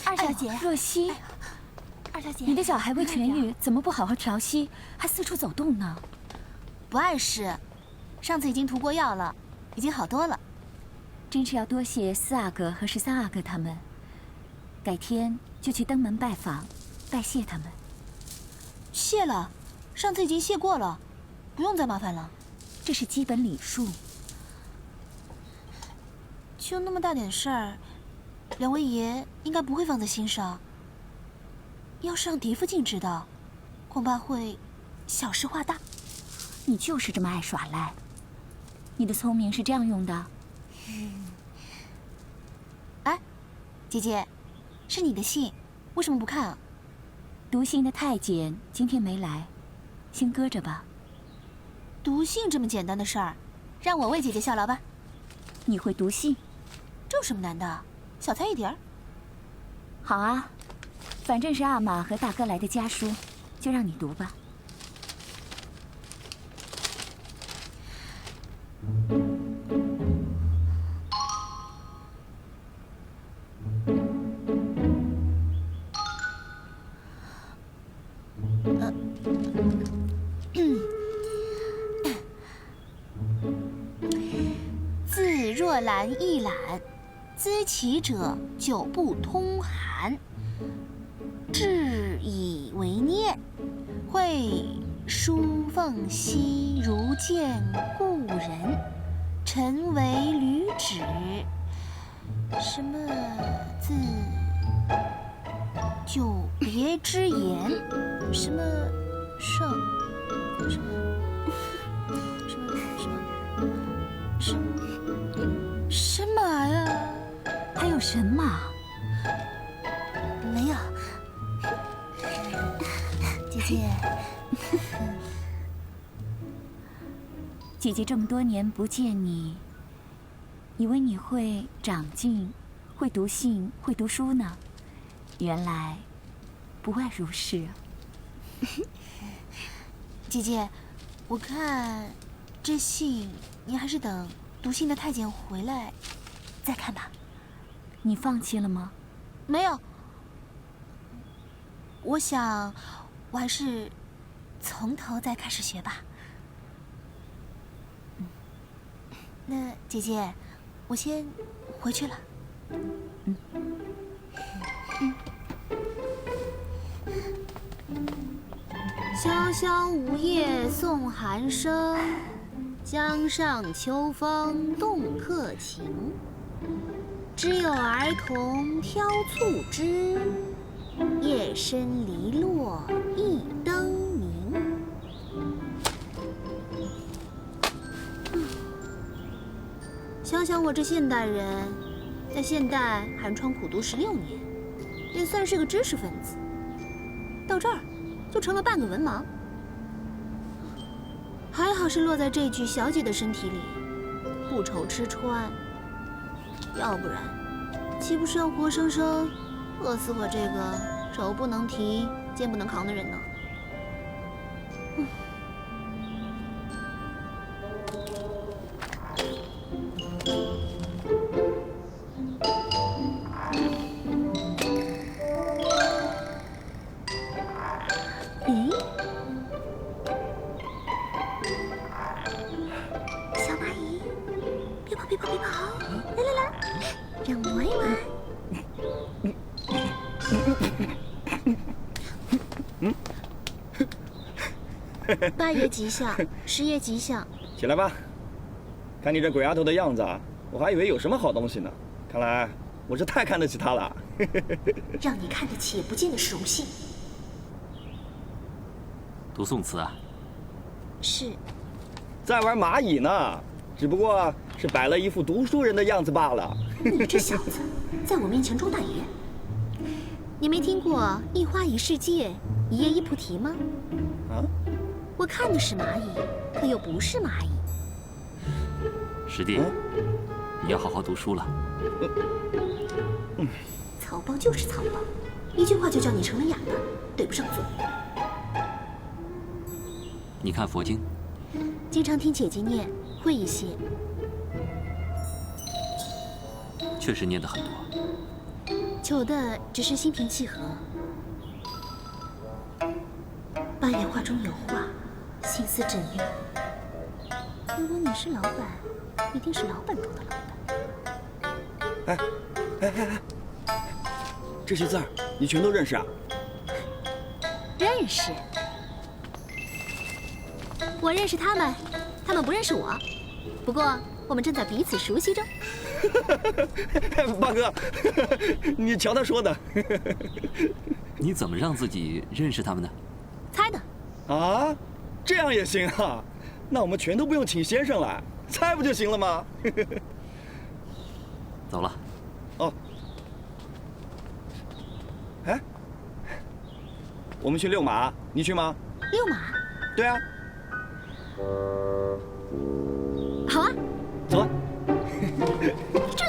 二小姐，若曦，二小姐，你的脚还未痊愈，怎么不好好调息，还四处走动呢？不碍事，上次已经涂过药了，已经好多了。真是要多谢4阿哥和13阿哥他们，改天就去登门拜访，拜谢他们。谢了，上次已经谢过了，不用再麻烦了。这是基本礼数。就那么大点事儿，两位爷应该不会放在心上。要是让嫡父亲知道，恐怕会小事化大。你就是这么爱耍赖。你的聪明是这样用的？哎，姐姐，是你的信，为什么不看啊？读信的太监今天没来，先搁着吧。读信这么简单的事儿，让我为姐姐效劳吧。你会读信？这有什么难的？小菜一碟儿。好啊，反正是阿玛和大哥来的家书，就让你读吧。自若兰一览，兹其者久不通函，至以为念。会书凤兮如见故人，臣为履旨。什么字？久别之言，什么圣，什么呀？还有神马？没有，姐姐。姐姐这么多年不见你，以为你会长进，会读信，会读书呢。原来不外如是啊。姐姐，我看这信你还是等读信的太监回来再看吧。你放弃了吗？没有，我想我还是从头再开始学吧。那姐姐，我先回去了。萧萧梧叶送寒声，江上秋风动客情。只有儿童挑促织，夜深篱落一灯明。想想我这现代人，在现代寒窗苦读16年，也算是个知识分子。到这儿，就成了半个文盲。还好是落在这具小姐的身体里，不愁吃穿。要不然，岂不是要活生生饿死我这个手不能提、肩不能扛的人呢？小蚂蚁，别跑，别跑，别跑！来来来，让我玩一玩。8爷吉祥，10爷吉祥。起来吧，看你这鬼丫头的样子啊，我还以为有什么好东西呢。看来我是太看得起她了。让你看得起，也不见得是荣幸。读宋词啊？是。在玩蚂蚁呢，只不过是摆了一副读书人的样子罢了。你这小子，在我面前装大爷。你没听过“一花一世界，一叶一菩提”吗？啊？我看的是蚂蚁，可又不是蚂蚁。师弟，你要好好读书了。草包就是草包，一句话就叫你成了哑巴，对不上嘴。你看佛经？经常听姐姐念，会一些。确实念得很多。求的只是心平气和。八月话中有话，心思缜密。如果你是老板，一定是老板中的老板。这些字儿你全都认识啊？认识。我认识他们，他们不认识我。不过我们正在彼此熟悉中。八哥，你瞧他说的。你怎么让自己认识他们的？猜的。啊，这样也行啊？那我们全都不用请先生来，猜不就行了吗？走了。哦。哎，我们去遛马，你去吗？遛马？对啊。好啊。走啊。这